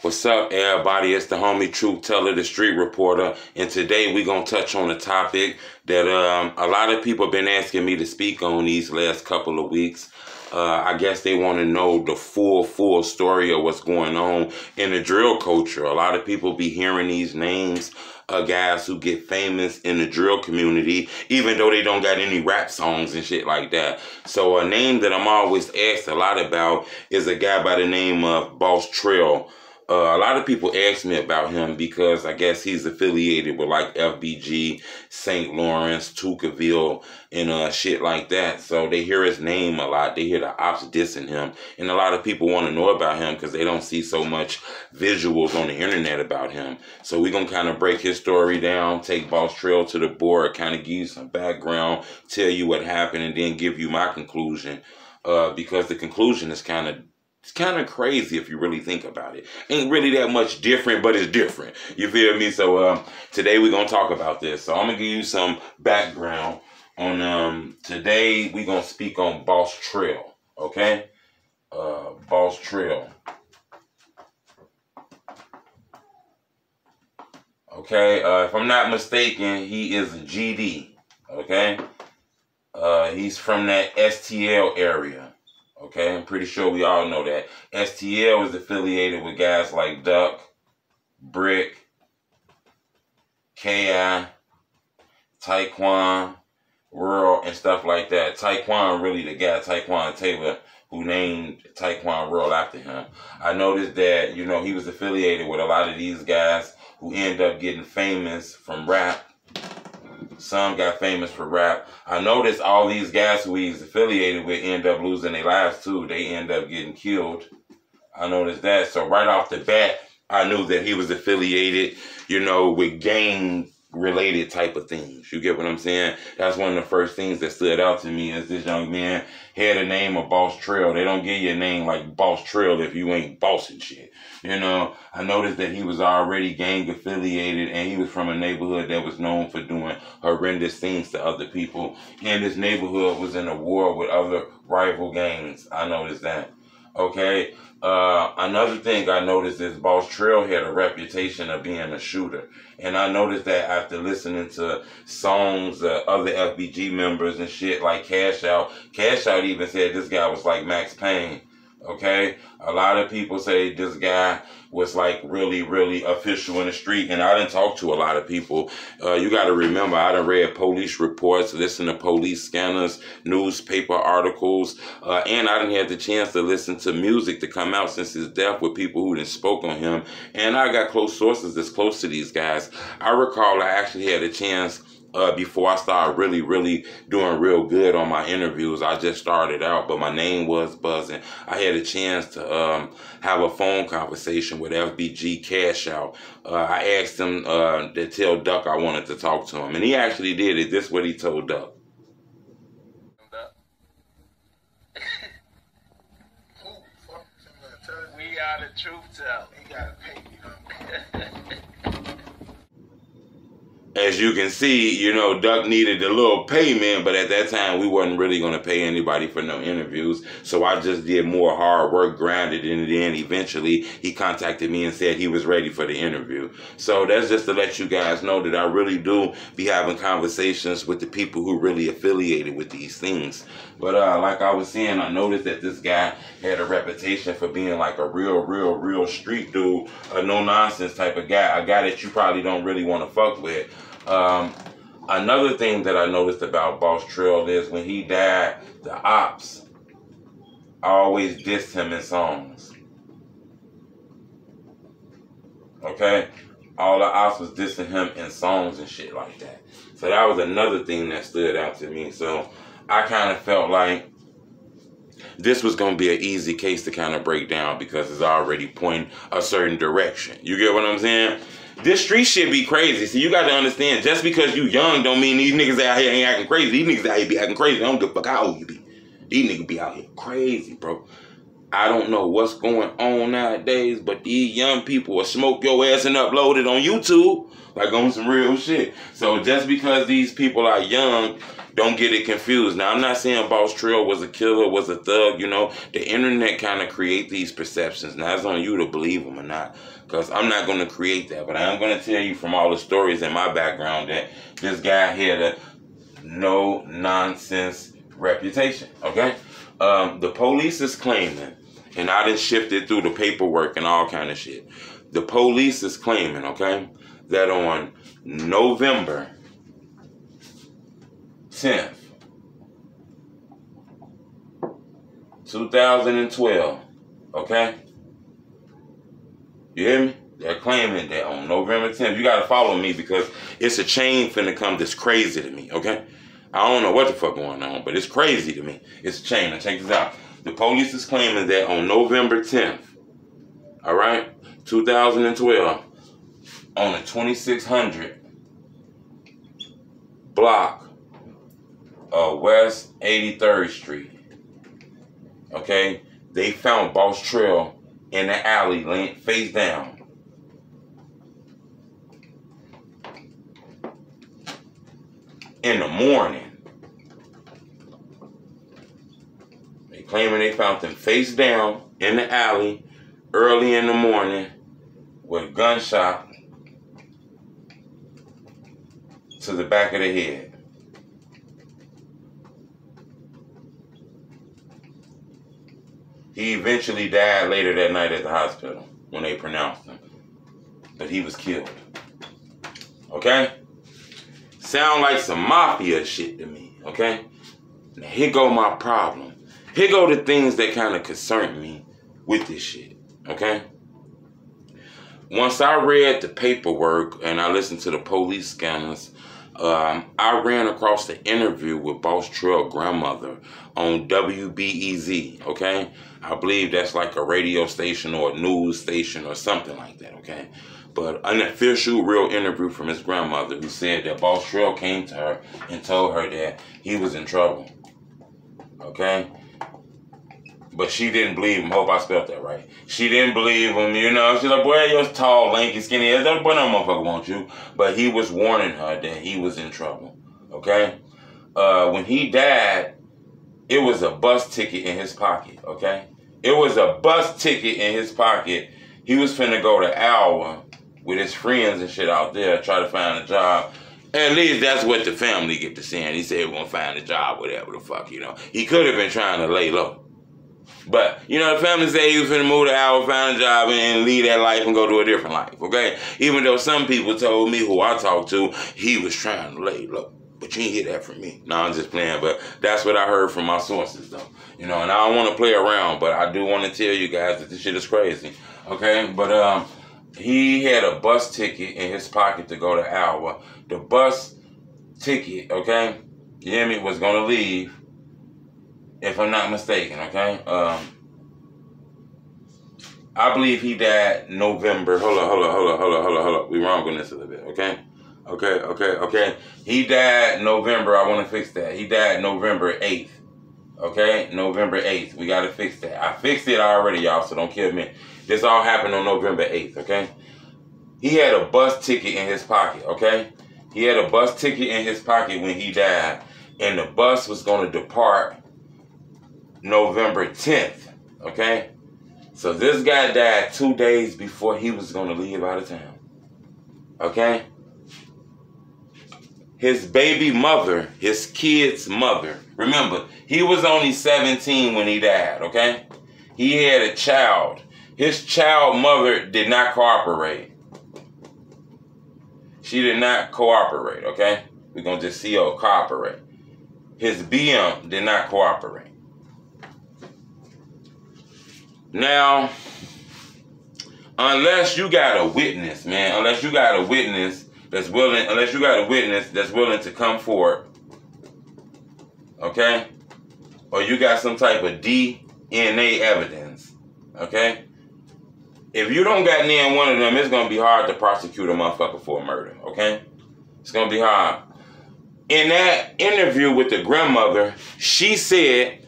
What's up, everybody? It's the homie Truth Teller, the street reporter, and today we're going to touch on a topic that a lot of people have been asking me to speak on these last couple of weeks. I guess they want to know the full story of what's going on in the drill culture. A lot of people be hearing these names of guys who get famous in the drill community, even though they don't got any rap songs and shit like that. So a name that I'm always asked a lot about is a guy by the name of BossTrell. A lot of people ask me about him because I guess he's affiliated with like FBG, St. Lawrence, Tukaville, and shit like that. So they hear his name a lot. They hear the ops dissing him. And a lot of people want to know about him because they don't see so much visuals on the internet about him. So we're going to kind of break his story down, take BossTrell to the board, kind of give you some background, tell you what happened, and then give you my conclusion. Because the conclusion is kind of crazy if you really think about it. Ain't really that much different, but it's different. You feel me? So today we're going to talk about this. So I'm going to give you some background on today we're going to speak on BossTrell, okay? BossTrell. Okay, if I'm not mistaken, he is a GD, okay? He's from that STL area. Okay, I'm pretty sure we all know that. STL is affiliated with guys like Duck, Brick, K.I., Taekwon, World, and stuff like that. Taekwon, really the guy, Taekwon Taylor, who named Taekwon World after him. I noticed that, you know, he was affiliated with a lot of these guys who end up getting famous from rap. Some got famous for rap. I noticed all these guys who he's affiliated with end up losing their lives too. They end up getting killed. I noticed that. So right off the bat, I knew that he was affiliated, you know, with gang-related type of things. You get what I'm saying? That's one of the first things that stood out to me as this young man had a name of BossTrell. They don't give you a name like BossTrell if you ain't bossing shit. You know, I noticed that he was already gang affiliated and he was from a neighborhood that was known for doing horrendous things to other people. And this neighborhood was in a war with other rival gangs. I noticed that. Okay. Another thing I noticed is BossTrell had a reputation of being a shooter. And I noticed that after listening to songs of other FBG members and shit like Cash Out. Cash Out even said this guy was like Max Payne. Okay, a lot of people say this guy was like really official in the street, and I didn't talk to a lot of people. You got to remember, I done read police reports, listened to police scanners, newspaper articles, and I done had the chance to listen to music to come out since his death with people who done spoke on him, and I got close sources that's close to these guys. I recall I actually had a chance before I started really doing real good on my interviews. I just started out, but my name was buzzing. I had a chance to have a phone conversation with FBG Cash Out. I asked him to tell Duck I wanted to talk to him, and he actually did it. This is what he told Duck. We are the truth tell. He gotta pay me. As you can see, you know, Duck needed a little payment, but at that time, we wasn't really going to pay anybody for no interviews. So I just did more hard work, grinded, and then eventually he contacted me and said he was ready for the interview. So that's just to let you guys know that I really do be having conversations with the people who really affiliated with these things. But like I was saying, I noticed that this guy had a reputation for being like a real street dude, a no-nonsense type of guy, a guy that you probably don't really want to fuck with. Another thing that I noticed about BossTrell is when he died, the ops always dissed him in songs. Okay? All the ops was dissing him in songs and shit like that. So that was another thing that stood out to me. So I kind of felt like this was going to be an easy case to kind of break down because it's already pointing a certain direction. You get what I'm saying? This street shit be crazy. So you got to understand, just because you young don't mean these niggas out here ain't acting crazy. These niggas out here be acting crazy. I don't give a fuck how old you be. These niggas be out here crazy, bro. I don't know what's going on nowadays, but these young people will smoke your ass and upload it on YouTube, like on some real shit. So just because these people are young, don't get it confused. Now, I'm not saying BossTrell was a killer, was a thug, you know. The internet kind of create these perceptions. Now, it's on you to believe them or not, because I'm not going to create that. But I am going to tell you from all the stories in my background that this guy had a no-nonsense reputation, okay? The police is claiming, and I done shifted through the paperwork and all kind of shit. The police is claiming, okay, that on November 10th, 2012, okay? You hear me? They're claiming that on November 10th, you gotta follow me because it's a chain finna come that's crazy to me, okay? I don't know what the fuck going on, but it's crazy to me. It's a chain. Now check this out. The police is claiming that on November 10th, all right, 2012, on the 2600 block of West 83rd Street, okay, they found BossTrell in the alley, laying face down. In the morning. They claiming they found him face down in the alley early in the morning with a gunshot to the back of the head. He eventually died later that night at the hospital when they pronounced him. But he was killed. Okay? Sound like some mafia shit to me, okay? Now here go my problem. Here go the things that kind of concern me with this shit, okay? Once I read the paperwork and I listened to the police scanners, I ran across the interview with BossTrell grandmother on WBEZ, okay? I believe that's like a radio station or a news station or something like that, okay? But an official real interview from his grandmother who said that BossTrell came to her and told her that he was in trouble, okay? But she didn't believe him. Hope I spelled that right. She didn't believe him, you know. She's like, boy, you're tall, lanky, skinny ass. That boy, no motherfucker want you. But he was warning her that he was in trouble, okay? When he died, it was a bus ticket in his pocket, okay? It was a bus ticket in his pocket. He was finna go to Iowa with his friends and shit out there, try to find a job. At least that's what the family get to saying. He said we're gonna find a job, whatever the fuck, you know. He could have been trying to lay low. But, you know, the family say he was finna move to Iowa, find a job, and leave that life and go to a different life, okay? Even though some people told me, who I talked to, he was trying to lay low. But you ain't hear that from me. No, I'm just playing, but that's what I heard from my sources, though. You know, and I don't want to play around, but I do want to tell you guys that this shit is crazy, okay? But, he had a bus ticket in his pocket to go to Iowa. The bus ticket, okay, you hear me, was going to leave, if I'm not mistaken, okay? I believe he died November. Hold up. We wrong on this a little bit, okay? Okay. He died November. I want to fix that. He died November 8th, okay? November 8th. We got to fix that. I fixed it already, y'all, so don't kill me. This all happened on November 8th, okay? He had a bus ticket in his pocket, okay? He had a bus ticket in his pocket when he died, and the bus was going to depart November 10th, okay? So this guy died 2 days before he was going to leave out of town, okay? His baby mother, his kid's mother, remember, he was only 17 when he died, okay? He had a child. His child mother did not cooperate. She did not cooperate, okay? We're going to just see her cooperate. His BM did not cooperate. Now, unless you got a witness, man, unless you got a witness that's willing to come forward, okay? Or you got some type of DNA evidence, okay? If you don't got near one of them, it's going to be hard to prosecute a motherfucker for a murder, okay? It's going to be hard. In that interview with the grandmother, she said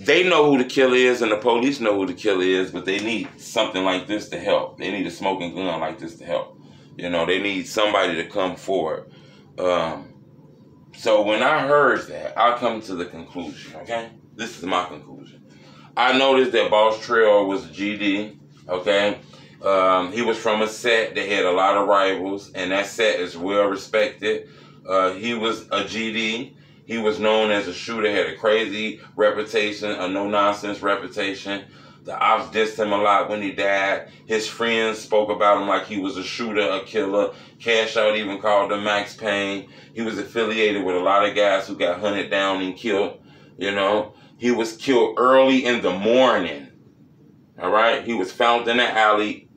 They know who the killer is and the police know who the killer is, but they need something like this to help. They need a smoking gun like this to help. You know, they need somebody to come forward. So when I heard that, I come to the conclusion, okay? This is my conclusion. I noticed that BossTrell was a GD, okay? He was from a set that had a lot of rivals, and that set is well respected. He was a GD. He was known as a shooter, had a crazy reputation, a no-nonsense reputation. The ops dissed him a lot when he died. His friends spoke about him like he was a shooter, a killer. Cash Out even called him Max Payne. He was affiliated with a lot of guys who got hunted down and killed, you know. He was killed early in the morning, all right? He was found in the alley,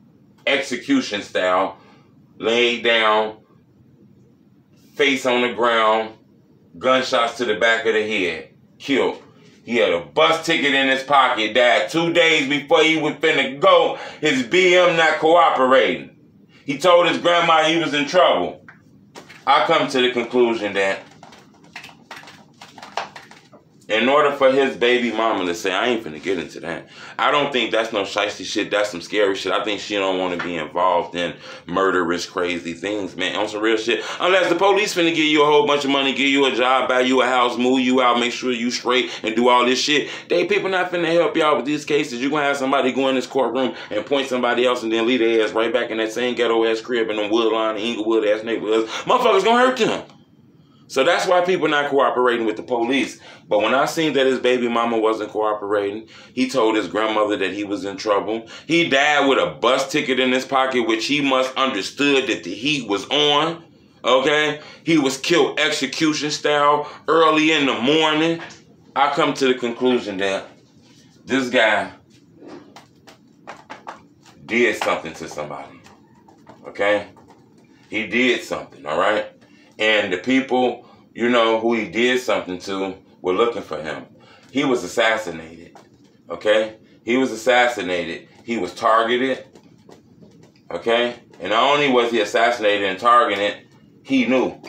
execution style, laid down, face on the ground, gunshots to the back of the head, killed. He had a bus ticket in his pocket, died 2 days before he was finna go. His BM not cooperating. He told his grandma he was in trouble. I come to the conclusion that in order for his baby mama to say, I ain't finna get into that. I don't think that's no shiesty shit. That's some scary shit. I think she don't want to be involved in murderous, crazy things, man. On some real shit. Unless the police finna give you a whole bunch of money, give you a job, buy you a house, move you out, make sure you straight, and do all this shit. They people not finna help y'all with these cases. You gonna have somebody go in this courtroom and point somebody else and then leave their ass right back in that same ghetto-ass crib in them Woodline and Inglewood-ass neighborhoods. Motherfuckers gonna hurt them. So that's why people not cooperating with the police. But when I seen that his baby mama wasn't cooperating, he told his grandmother that he was in trouble. He died with a bus ticket in his pocket, which he must understood that the heat was on. Okay? He was killed execution style early in the morning. I come to the conclusion that this guy did something to somebody. Okay? He did something, all right? And the people, you know, who he did something to were looking for him. He was assassinated, okay? He was assassinated. He was targeted, okay? And not only was he assassinated and targeted, he knew.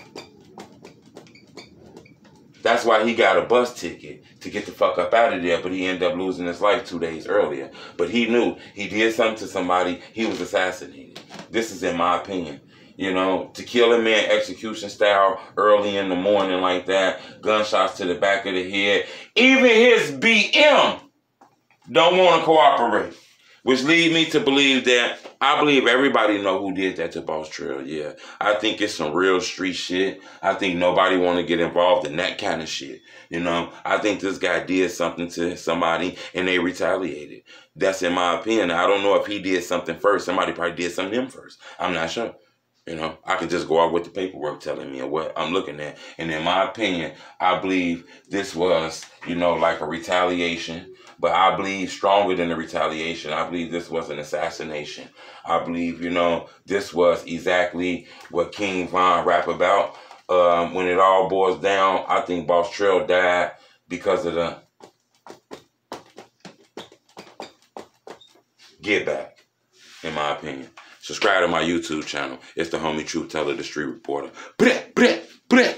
That's why he got a bus ticket to get the fuck up out of there, but he ended up losing his life 2 days earlier. But he knew he did something to somebody. He was assassinated. This is in my opinion. You know, to kill a man execution style early in the morning like that, gunshots to the back of the head. Even his BM don't want to cooperate. Which lead me to believe that, I believe everybody know who did that to BossTrell, yeah. I think it's some real street shit. I think nobody want to get involved in that kind of shit. You know, I think this guy did something to somebody and they retaliated. That's in my opinion. I don't know if he did something first. Somebody probably did something to him first. I'm not sure. You know, I can just go out with the paperwork telling me what I'm looking at. And in my opinion, I believe this was, you know, like a retaliation. But I believe stronger than a retaliation. I believe this was an assassination. I believe, you know, this was exactly what King Von rap about. When it all boils down, I think BossTrell died because of the get back, in my opinion. Subscribe to my YouTube channel. It's the homie Truth Teller, the Street Reporter. Bleh, bleh, bleh.